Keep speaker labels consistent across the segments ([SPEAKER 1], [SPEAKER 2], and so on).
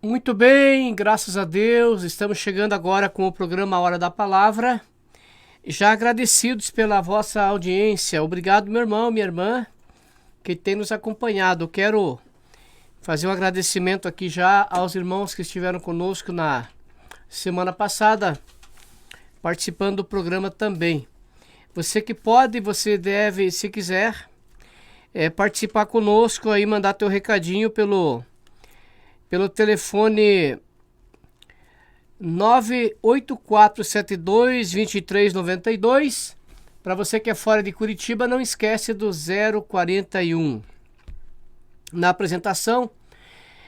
[SPEAKER 1] Muito bem, graças a Deus, estamos chegando agora com o programa Hora da Palavra. Já agradecidos pela vossa audiência. Obrigado, meu irmão, minha irmã, que tem nos acompanhado. Quero fazer um agradecimento aqui já aos irmãos que estiveram conosco na semana passada, participando do programa também. Você que pode, você deve, se quiser, participar conosco aí, mandar teu recadinho pelo telefone 98472-2392. Para você que é fora de Curitiba, não esquece do 041. Na apresentação,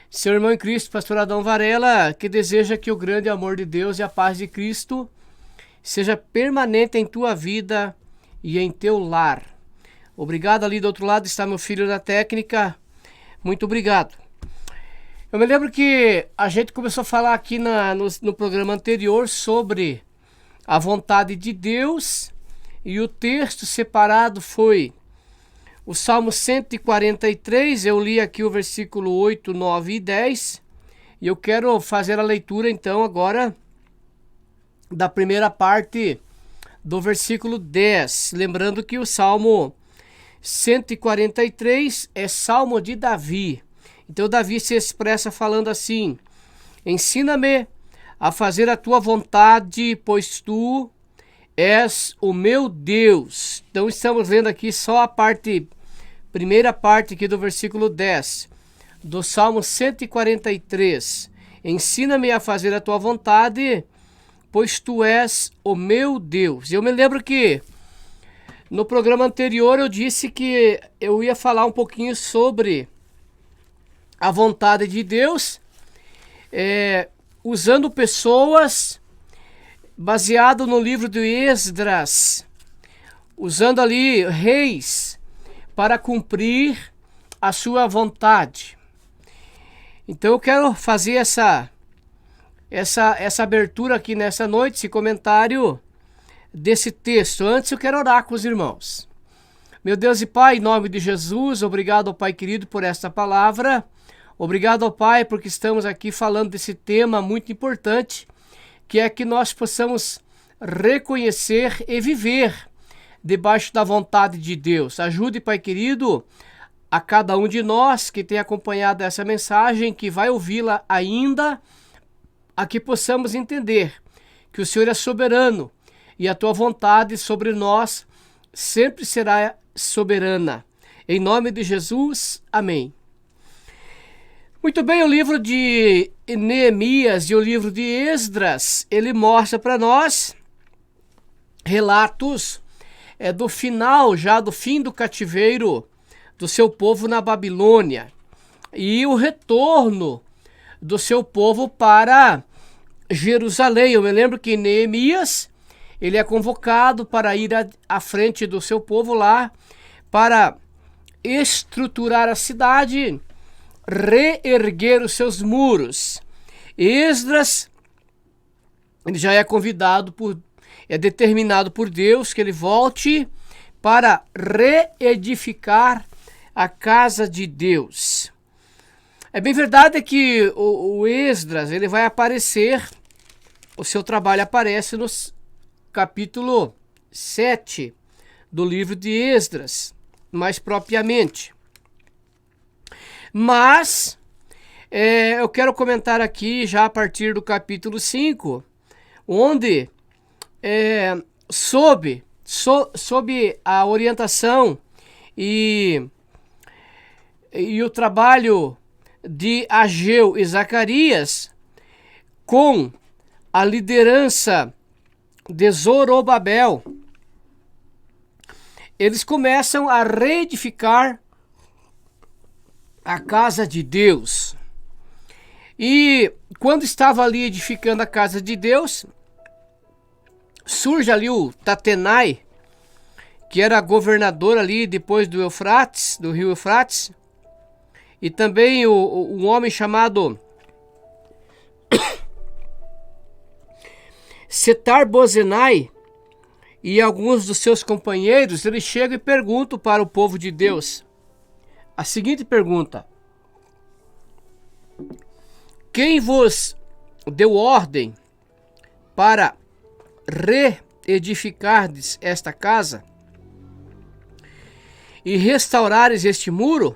[SPEAKER 1] seu irmão em Cristo, pastor Adão Varela, que deseja que o grande amor de Deus e a paz de Cristo seja permanente em tua vida e em teu lar. Obrigado. Ali do outro lado está meu filho da técnica. Muito obrigado. Eu me lembro que a gente começou a falar aqui no programa anterior sobre a vontade de Deus, e o texto separado foi o Salmo 143. Eu li aqui o versículo 8, 9 e 10, e eu quero fazer a leitura então agora da primeira parte do versículo 10. Lembrando que o Salmo 143 é Salmo de Davi. Então Davi se expressa falando assim: ensina-me a fazer a tua vontade, pois tu és o meu Deus. Então estamos vendo aqui só a primeira parte aqui do versículo 10 do Salmo 143. Ensina-me a fazer a tua vontade, pois tu és o meu Deus. Eu me lembro que no programa anterior eu disse que eu ia falar um pouquinho sobre a vontade de Deus, usando pessoas, baseado no livro de Esdras, usando ali reis para cumprir a sua vontade. Então eu quero fazer essa abertura aqui nessa noite, esse comentário desse texto. Antes eu quero orar com os irmãos. Meu Deus e Pai, em nome de Jesus, obrigado, Pai querido, por esta palavra. Obrigado, ó Pai, porque estamos aqui falando desse tema muito importante, que é que nós possamos reconhecer e viver debaixo da vontade de Deus. Ajude, Pai querido, a cada um de nós que tem acompanhado essa mensagem, que vai ouvi-la ainda, a que possamos entender que o Senhor é soberano e a tua vontade sobre nós sempre será soberana. Em nome de Jesus, amém. Muito bem, o livro de Neemias e o livro de Esdras, ele mostra para nós relatos do fim do cativeiro do seu povo na Babilônia e o retorno do seu povo para Jerusalém. Eu me lembro que Neemias, ele é convocado para ir à frente do seu povo lá, para estruturar a cidade, reerguer os seus muros. Esdras, ele já é determinado por Deus que ele volte para reedificar a casa de Deus. É bem verdade que o Esdras, ele vai aparecer, o seu trabalho aparece no capítulo 7 do livro de Esdras, mais propriamente. Mas eu quero comentar aqui já a partir do capítulo 5, onde sob a orientação e o trabalho de Ageu e Zacarias, com a liderança de Zorobabel, eles começam a reedificar a casa de Deus. E quando estava ali edificando a casa de Deus, surge ali o Tatenai, que era governador ali depois do rio Eufrates, e também um homem chamado Setar-Bozenai e alguns dos seus companheiros. Eles chegam e perguntam para o povo de Deus a seguinte pergunta: quem vos deu ordem para reedificardes esta casa e restaurares este muro?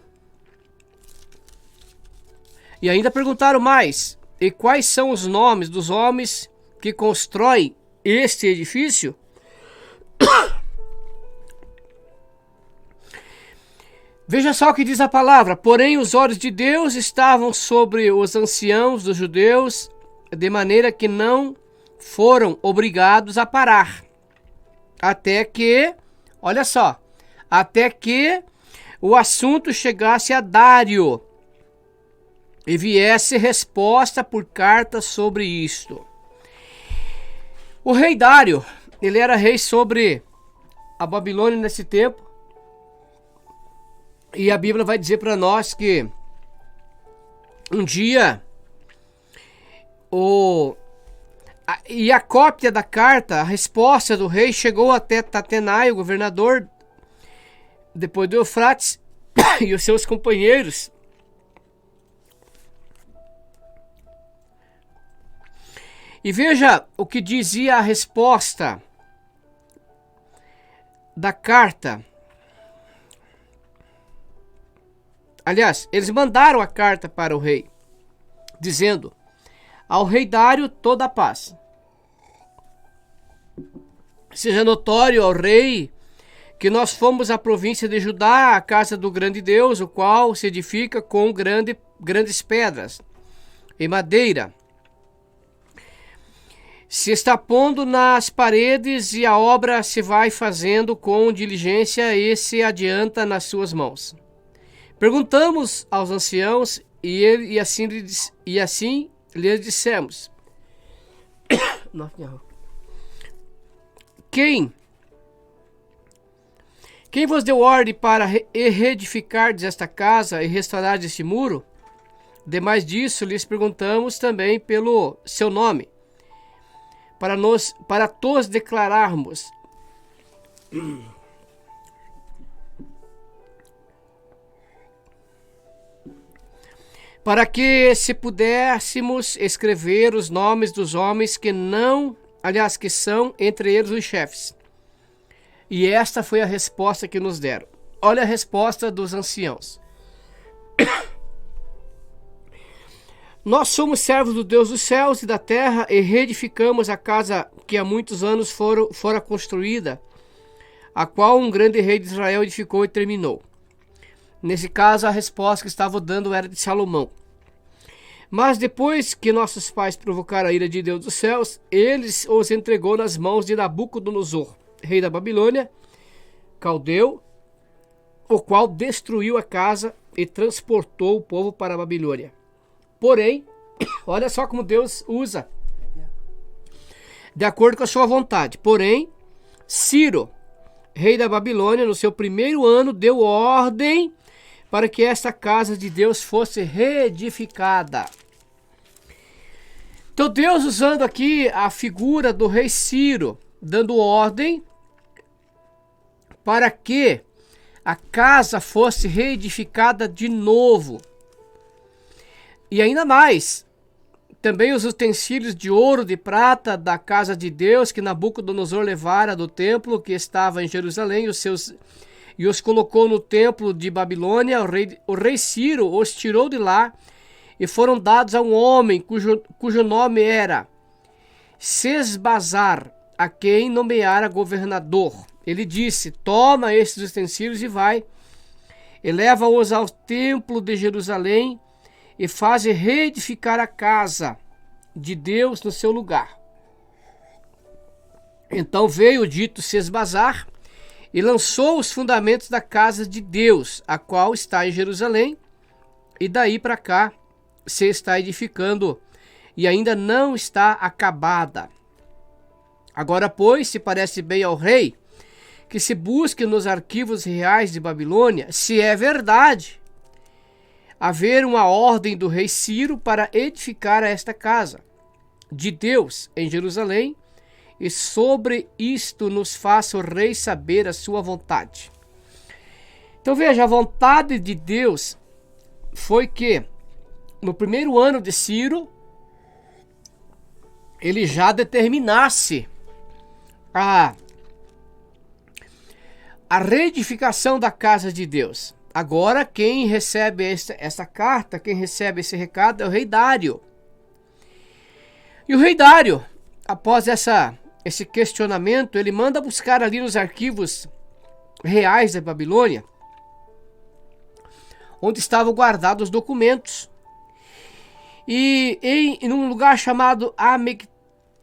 [SPEAKER 1] E ainda perguntaram mais: e quais são os nomes dos homens que constroem este edifício? Veja só o que diz a palavra: porém os olhos de Deus estavam sobre os anciãos dos judeus, de maneira que não foram obrigados a parar, até que, olha só, até que o assunto chegasse a Dário e viesse resposta por carta sobre isto. O rei Dário, ele era rei sobre a Babilônia nesse tempo, e a Bíblia vai dizer para nós que um dia a cópia da carta, a resposta do rei, chegou até Tatenai, o governador, depois do Eufrates, e os seus companheiros. E veja o que dizia a resposta da carta. Aliás, eles mandaram a carta para o rei, dizendo: ao rei Dário toda a paz. Seja notório ao rei que nós fomos à província de Judá, à casa do grande Deus, o qual se edifica com grandes pedras e madeira. Se está pondo nas paredes e a obra se vai fazendo com diligência e se adianta nas suas mãos. Perguntamos aos anciãos e assim lhes dissemos: Quem vos deu ordem para reedificardes esta casa e restaurar este muro? Demais disso, lhes perguntamos também pelo seu nome, para todos declararmos para que se pudéssemos escrever os nomes dos homens que são entre eles os chefes. E esta foi a resposta que nos deram. Olha a resposta dos anciãos: nós somos servos do Deus dos céus e da terra e reedificamos a casa que há muitos anos fora construída, a qual um grande rei de Israel edificou e terminou. Nesse caso, a resposta que estavam dando era de Salomão. Mas depois que nossos pais provocaram a ira de Deus dos céus, eles os entregou nas mãos de Nabucodonosor, rei da Babilônia, caldeu, o qual destruiu a casa e transportou o povo para a Babilônia. Porém, olha só como Deus usa, de acordo com a sua vontade. Porém, Ciro, rei da Babilônia, no seu primeiro ano, deu ordem para que esta casa de Deus fosse reedificada. Então Deus, usando aqui a figura do rei Ciro, dando ordem para que a casa fosse reedificada de novo. E ainda mais, também os utensílios de ouro, de prata da casa de Deus que Nabucodonosor levara do templo que estava em Jerusalém, e os colocou no templo de Babilônia. O rei Ciro os tirou de lá e foram dados a um homem cujo nome era Sesbazar, a quem nomeara governador. Ele disse: toma estes utensílios e vai, e leva-os ao templo de Jerusalém e faz reedificar a casa de Deus no seu lugar. Então veio o dito Sesbazar e lançou os fundamentos da casa de Deus, a qual está em Jerusalém, e daí para cá se está edificando e ainda não está acabada. Agora, pois, se parece bem ao rei que se busque nos arquivos reais de Babilônia se é verdade haver uma ordem do rei Ciro para edificar esta casa de Deus em Jerusalém, e sobre isto nos faça o rei saber a sua vontade. Então veja, a vontade de Deus foi que no primeiro ano de Ciro, ele já determinasse a reedificação da casa de Deus. Agora quem recebe essa carta, quem recebe esse recado é o rei Dário. E o rei Dário, após esse questionamento, ele manda buscar ali nos arquivos reais da Babilônia, onde estavam guardados os documentos. E em um lugar chamado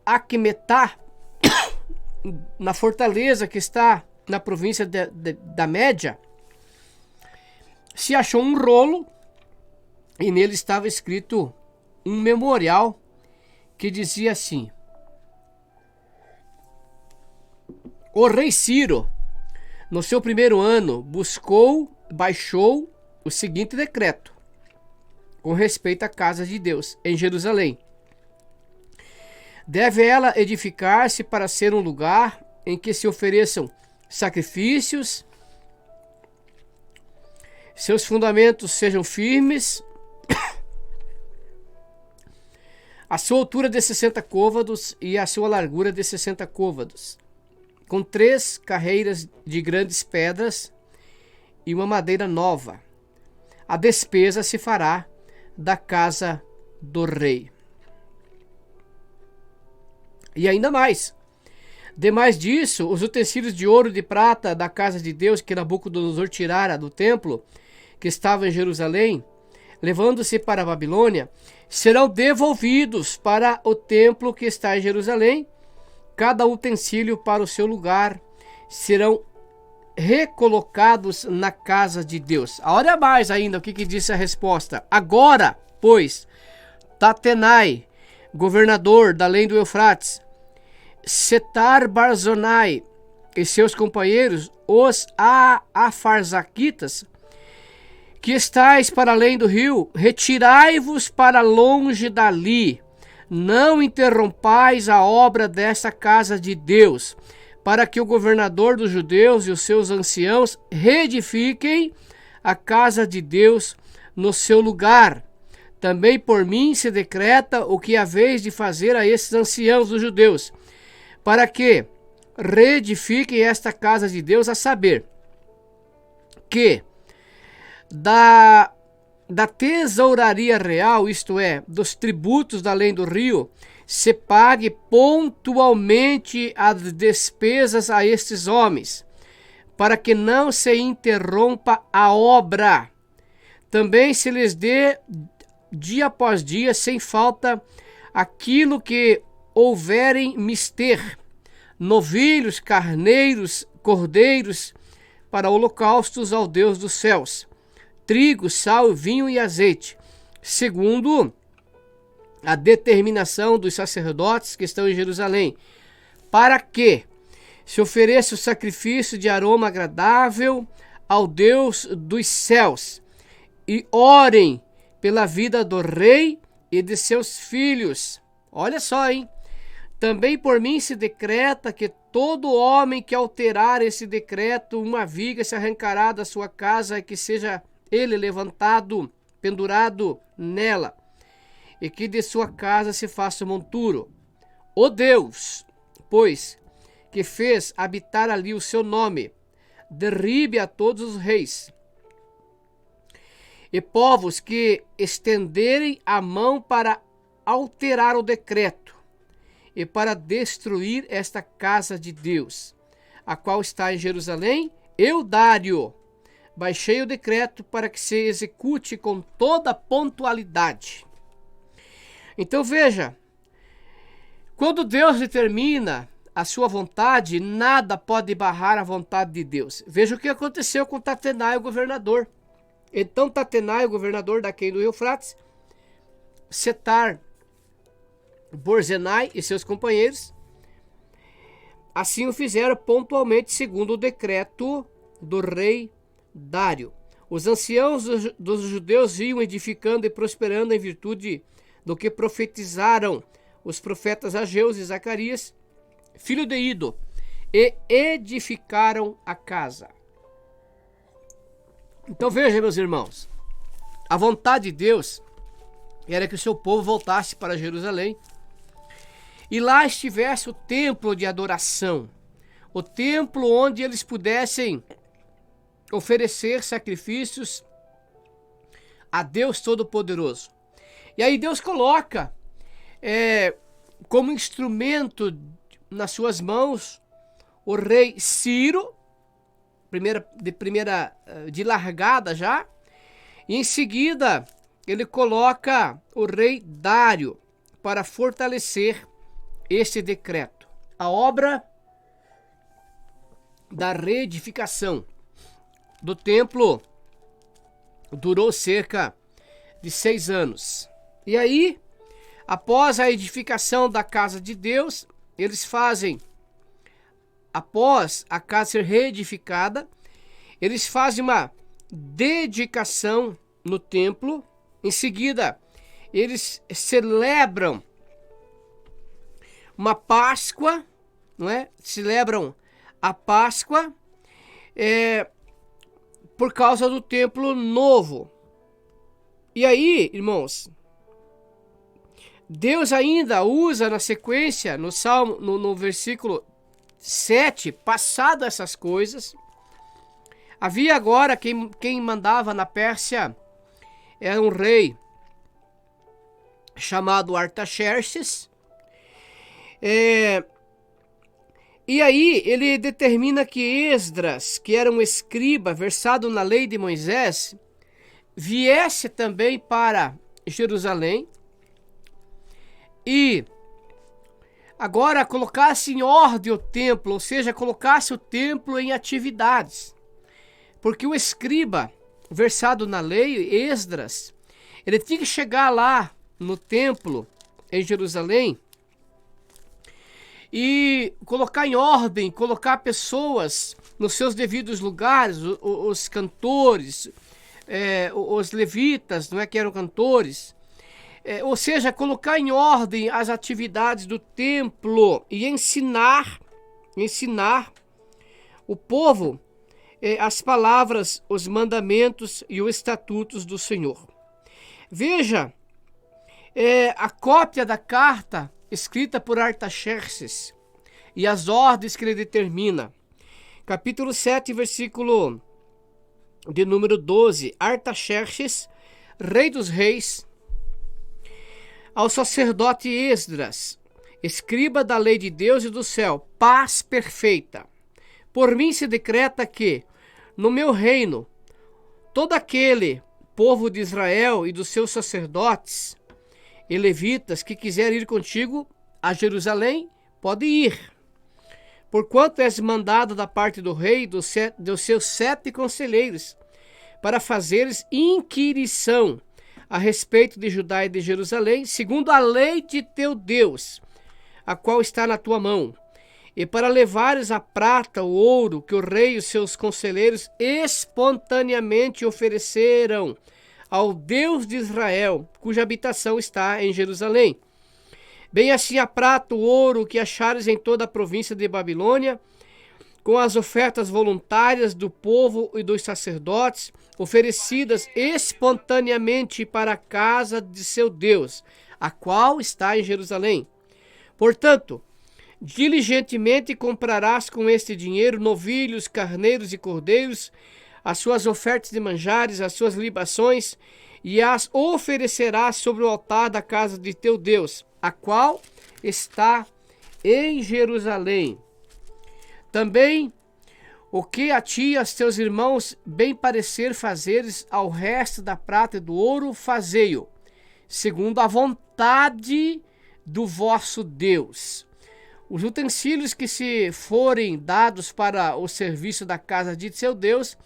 [SPEAKER 1] Aquemetá, na fortaleza que está na província da Média, se achou um rolo e nele estava escrito um memorial que dizia assim: o rei Ciro, no seu primeiro ano, baixou o seguinte decreto com respeito à casa de Deus em Jerusalém. Deve ela edificar-se para ser um lugar em que se ofereçam sacrifícios, seus fundamentos sejam firmes, a sua altura de 60 côvados e a sua largura de 60 côvados, com 3 carreiras de grandes pedras e uma madeira nova. A despesa se fará da casa do rei. E ainda mais. Demais disso, os utensílios de ouro e de prata da casa de Deus que Nabucodonosor tirara do templo, que estava em Jerusalém, levando-se para a Babilônia, serão devolvidos para o templo que está em Jerusalém, cada utensílio para o seu lugar, serão recolocados na casa de Deus. Olha mais ainda o que disse a resposta. Agora, pois, Tatenai, governador da além do Eufrates, Setar-Barzonai e seus companheiros, os Afarzaquitas, que estáis para além do rio, retirai-vos para longe dali, não interrompais a obra desta casa de Deus, para que o governador dos judeus e os seus anciãos reedifiquem a casa de Deus no seu lugar. Também por mim se decreta o que haveis de fazer a esses anciãos dos judeus, para que reedifiquem esta casa de Deus, a saber, que da tesouraria real, isto é, dos tributos da além do rio, se pague pontualmente as despesas a estes homens, para que não se interrompa a obra. Também se lhes dê dia após dia, sem falta, aquilo que houverem mister, novilhos, carneiros, cordeiros, para holocaustos ao Deus dos céus, trigo, sal, vinho e azeite, segundo a determinação dos sacerdotes que estão em Jerusalém, para que se ofereça o sacrifício de aroma agradável ao Deus dos céus, e orem pela vida do rei e de seus filhos. Olha só, hein? Também por mim se decreta que todo homem que alterar esse decreto, uma viga se arrancará da sua casa e que seja ele levantado, pendurado nela, e que de sua casa se faça um monturo. O Deus, pois, que fez habitar ali o seu nome, derribe a todos os reis e povos que estenderem a mão para alterar o decreto e para destruir esta casa de Deus, a qual está em Jerusalém. Eu, Dário, baixei o decreto para que se execute com toda pontualidade. Então veja, quando Deus determina a sua vontade, nada pode barrar a vontade de Deus. Veja o que aconteceu com Tatenai, o governador. Então Tatenai, o governador daquele do Eufrates, Setar-Bozenai e seus companheiros, assim o fizeram pontualmente segundo o decreto do rei Dário. Os anciãos dos judeus iam edificando e prosperando em virtude do que profetizaram os profetas Ageu e Zacarias, filho de Ido, e edificaram a casa. Então veja, meus irmãos, a vontade de Deus era que o seu povo voltasse para Jerusalém e lá estivesse o templo de adoração, o templo onde eles pudessem oferecer sacrifícios a Deus Todo-Poderoso. E aí Deus coloca como instrumento nas suas mãos o rei Ciro, de largada já, e em seguida ele coloca o rei Dário para fortalecer este decreto. A obra da reedificação do templo durou cerca de 6 anos. E aí, após a edificação da casa de Deus, eles fazem, após a casa ser reedificada, eles fazem uma dedicação no templo. Em seguida, eles celebram uma Páscoa, não é? Celebram a Páscoa por causa do templo novo. E aí, irmãos, Deus ainda usa na sequência, no Salmo, no versículo 7, passado essas coisas, havia agora quem mandava na Pérsia era um rei chamado Artaxerxes. E aí ele determina que Esdras, que era um escriba versado na lei de Moisés, viesse também para Jerusalém e agora colocasse em ordem o templo, ou seja, colocasse o templo em atividades. Porque o escriba versado na lei, Esdras, ele tinha que chegar lá no templo em Jerusalém e colocar em ordem, colocar pessoas nos seus devidos lugares, os cantores, os levitas, não é que eram cantores, ou seja, colocar em ordem as atividades do templo e ensinar o povo as palavras, os mandamentos e os estatutos do Senhor. Veja a cópia da carta escrita por Artaxerxes e as ordens que ele determina. Capítulo 7, versículo de número 12. Artaxerxes, rei dos reis, ao sacerdote Esdras, escriba da lei de Deus e do céu, paz perfeita. Por mim se decreta que, no meu reino, todo aquele povo de Israel e dos seus sacerdotes e levitas que quiser ir contigo a Jerusalém, pode ir. Porquanto és mandado da parte do rei, dos seus 7 conselheiros, para fazeres inquirição a respeito de Judá e de Jerusalém, segundo a lei de teu Deus, a qual está na tua mão, e para levares a prata, o ouro, que o rei e os seus conselheiros espontaneamente ofereceram ao Deus de Israel, cuja habitação está em Jerusalém. Bem assim a prata, o ouro que achares em toda a província de Babilônia, com as ofertas voluntárias do povo e dos sacerdotes, oferecidas espontaneamente para a casa de seu Deus, a qual está em Jerusalém. Portanto, diligentemente comprarás com este dinheiro novilhos, carneiros e cordeiros, as suas ofertas de manjares, as suas libações, e as oferecerás sobre o altar da casa de teu Deus, a qual está em Jerusalém. Também o que a ti e aos teus irmãos bem parecer fazeres ao resto da prata e do ouro, fazei-o, segundo a vontade do vosso Deus. Os utensílios que se forem dados para o serviço da casa de seu Deus,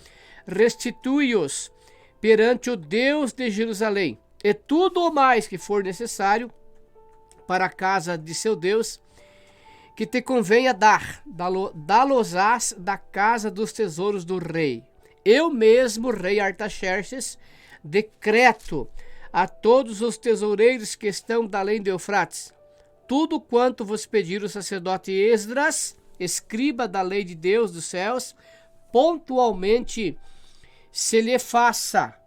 [SPEAKER 1] restitui-os perante o Deus de Jerusalém. E tudo o mais que for necessário para a casa de seu Deus, que te convenha dar, dá-los-ás da casa dos tesouros do rei. Eu mesmo, rei Artaxerxes, decreto a todos os tesoureiros que estão da além do Eufrates, tudo quanto vos pedir o sacerdote Esdras, escriba da lei de Deus dos céus, pontualmente se lhe faça,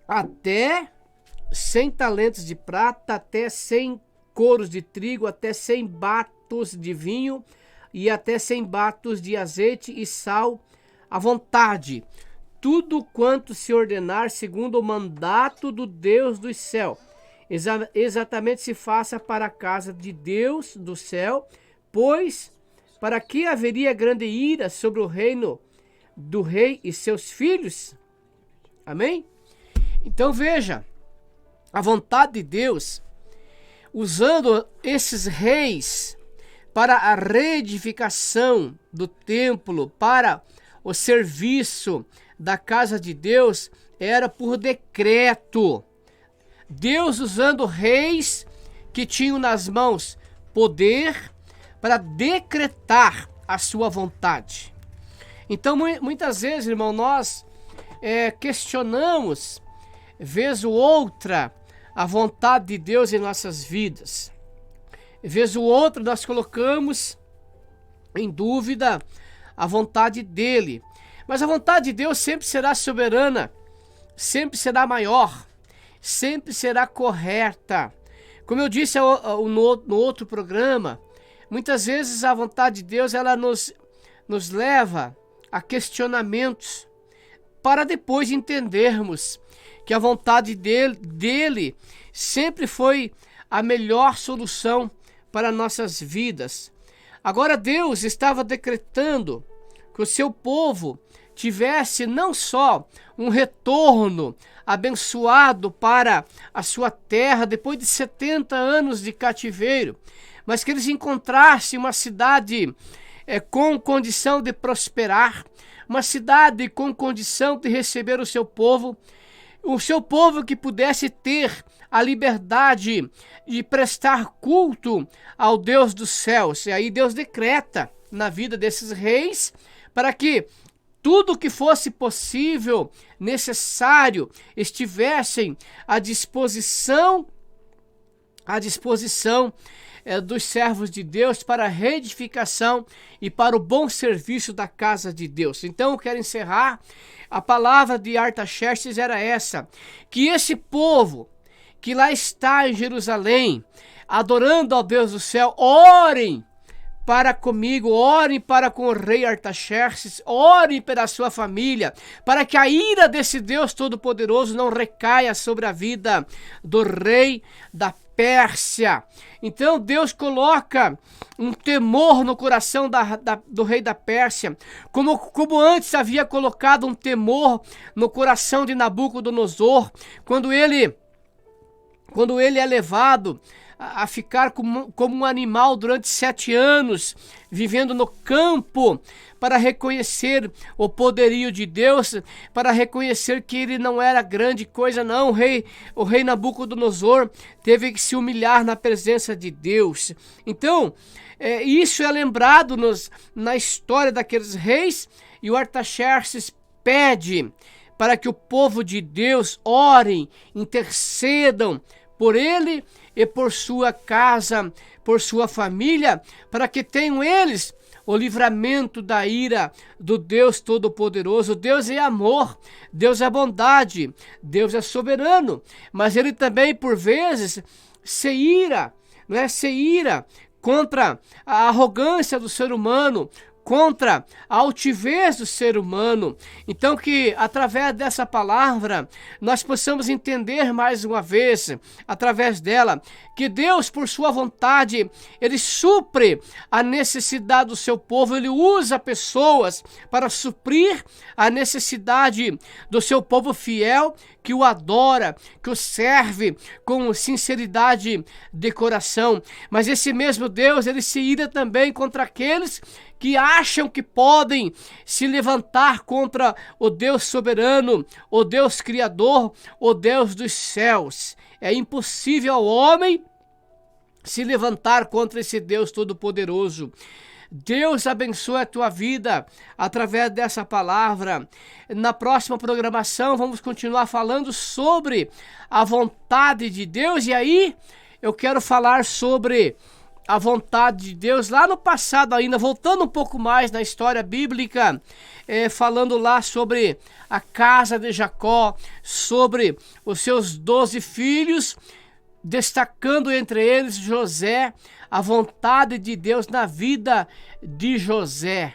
[SPEAKER 1] até 100 talentos de prata, até 100 coros de trigo, até 100 batos de vinho e até 100 batos de azeite e sal à vontade. Tudo quanto se ordenar segundo o mandato do Deus do céu. Exatamente se faça para a casa de Deus do céu, pois para que haveria grande ira sobre o reino do rei e seus filhos? Amém? Então veja, a vontade de Deus, usando esses reis para a reedificação do templo, para o serviço da casa de Deus, era por decreto. Deus usando reis que tinham nas mãos poder para decretar a sua vontade. Então, muitas vezes, irmão, nós questionamos, vez ou outra, a vontade de Deus em nossas vidas. Vez ou outra, nós colocamos em dúvida a vontade dele. Mas a vontade de Deus sempre será soberana, sempre será maior, sempre será correta. Como eu disse no outro programa, muitas vezes a vontade de Deus ela nos leva a questionamentos para depois entendermos que a vontade dele sempre foi a melhor solução para nossas vidas. Agora Deus estava decretando que o seu povo tivesse não só um retorno abençoado para a sua terra depois de 70 anos de cativeiro, mas que eles encontrassem uma cidade com condição de prosperar, uma cidade com condição de receber o seu povo que pudesse ter a liberdade de prestar culto ao Deus dos céus. E aí Deus decreta na vida desses reis para que tudo que fosse possível, necessário, estivessem à disposição dos servos de Deus para a reedificação e para o bom serviço da casa de Deus. Então eu quero encerrar. A palavra de Artaxerxes era essa, que esse povo que lá está em Jerusalém, adorando ao Deus do céu, orem para comigo, orem para com o rei Artaxerxes, orem pela sua família, para que a ira desse Deus Todo-Poderoso não recaia sobre a vida do rei da Pérsia. Então Deus coloca um temor no coração do rei da Pérsia, como antes havia colocado um temor no coração de Nabucodonosor, quando ele é levado a ficar como um animal durante 7 anos, vivendo no campo, para reconhecer o poderio de Deus, para reconhecer que ele não era grande coisa não. O rei Nabucodonosor teve que se humilhar na presença de Deus. Então, isso é lembrado na história daqueles reis, e o Artaxerxes pede para que o povo de Deus orem, intercedam por ele e por sua casa, por sua família, para que tenham eles o livramento da ira do Deus Todo-Poderoso. Deus é amor, Deus é bondade, Deus é soberano, mas ele também, por vezes, se ira contra a arrogância do ser humano, contra a altivez do ser humano. Então que através dessa palavra nós possamos entender mais uma vez, através dela, que Deus, por sua vontade, ele supre a necessidade do seu povo, ele usa pessoas para suprir a necessidade do seu povo fiel, que o adora, que o serve com sinceridade de coração. Mas esse mesmo Deus, ele se ira também contra aqueles que acham que podem se levantar contra o Deus soberano, o Deus criador, o Deus dos céus. É impossível ao homem se levantar contra esse Deus todo-poderoso. Deus abençoe a tua vida através dessa palavra. Na próxima programação vamos continuar falando sobre a vontade de Deus, e aí eu quero falar sobre a vontade de Deus lá no passado ainda, voltando um pouco mais na história bíblica, falando lá sobre a casa de Jacó, sobre os seus 12 filhos, destacando entre eles José, a vontade de Deus na vida de José.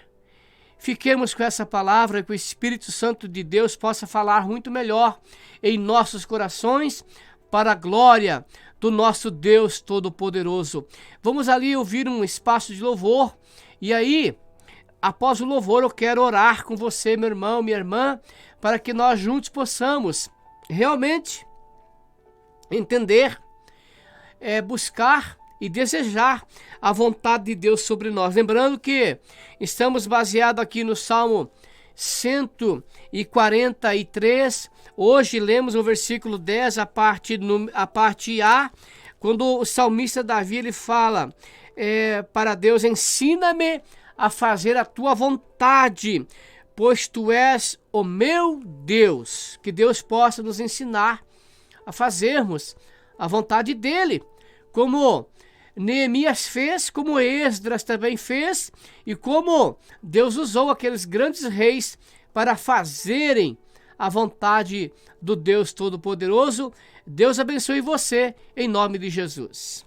[SPEAKER 1] Fiquemos com essa palavra, que o Espírito Santo de Deus possa falar muito melhor em nossos corações, para a glória do nosso Deus Todo-Poderoso. Vamos ali ouvir um espaço de louvor, e aí, após o louvor, eu quero orar com você, meu irmão, minha irmã, para que nós juntos possamos realmente entender, buscar e desejar a vontade de Deus sobre nós. Lembrando que estamos baseados aqui no Salmo 143. Hoje lemos o versículo 10, a parte A, quando o salmista Davi ele fala para Deus: ensina-me a fazer a tua vontade, pois tu és o meu Deus. Que Deus possa nos ensinar a fazermos a vontade dele, como Neemias fez, como Esdras também fez, e como Deus usou aqueles grandes reis para fazerem a vontade do Deus Todo-Poderoso. Deus abençoe você, em nome de Jesus.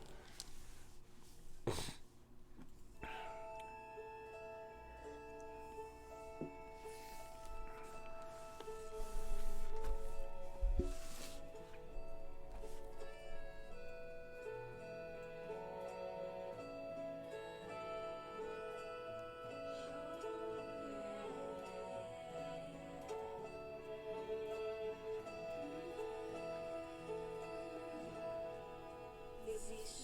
[SPEAKER 2] Existe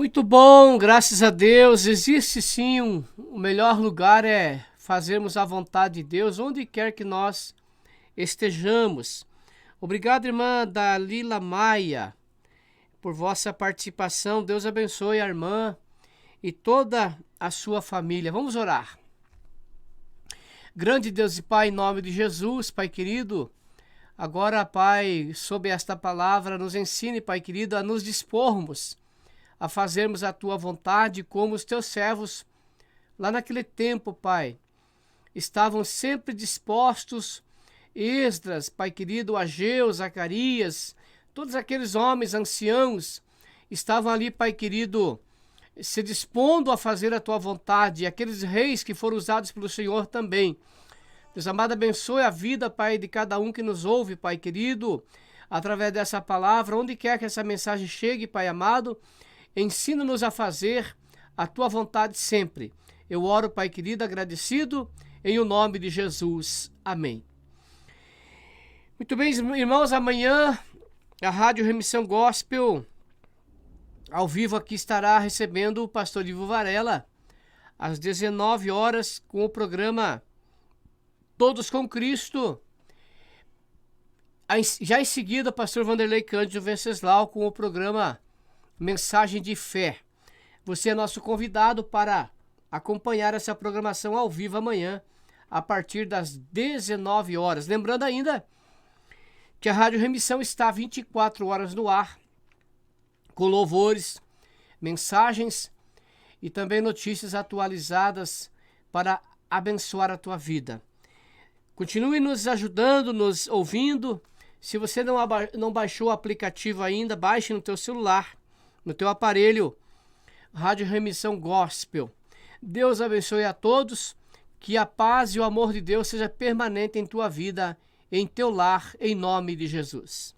[SPEAKER 1] Muito bom, graças a Deus. Existe sim o melhor lugar é fazermos a vontade de Deus, onde quer que nós estejamos. Obrigado, irmã Dalila Maia, por vossa participação. Deus abençoe a irmã e toda a sua família. Vamos orar. Grande Deus e Pai, em nome de Jesus, Pai querido, agora, Pai, sob esta palavra, nos ensine, Pai querido, a nos dispormos a fazermos a Tua vontade, como os Teus servos, lá naquele tempo, Pai, estavam sempre dispostos. Esdras, Pai querido, Ageu, Zacarias, todos aqueles homens anciãos estavam ali, Pai querido, se dispondo a fazer a Tua vontade, e aqueles reis que foram usados pelo Senhor também. Deus amado, abençoe a vida, Pai, de cada um que nos ouve, Pai querido, através dessa palavra, onde quer que essa mensagem chegue, Pai amado, ensina-nos a fazer a Tua vontade sempre. Eu oro, Pai querido, agradecido, em o nome de Jesus. Amém. Muito bem, irmãos, amanhã a Rádio Remissão Gospel, ao vivo aqui, estará recebendo o pastor Ivo Varela, às 19 horas, com o programa Todos com Cristo. Já em seguida, o pastor Vanderlei Cândido Venceslau, com o programa Mensagem de Fé. Você é nosso convidado para acompanhar essa programação ao vivo amanhã, a partir das 19 horas. Lembrando ainda que a Rádio Remissão está 24 horas no ar, com louvores, mensagens e também notícias atualizadas para abençoar a tua vida. Continue nos ajudando, nos ouvindo. Se você não baixou o aplicativo ainda, baixe no teu celular, no teu aparelho, Rádio Remissão Gospel. Deus abençoe a todos, que a paz e o amor de Deus seja permanente em tua vida, em teu lar, em nome de Jesus.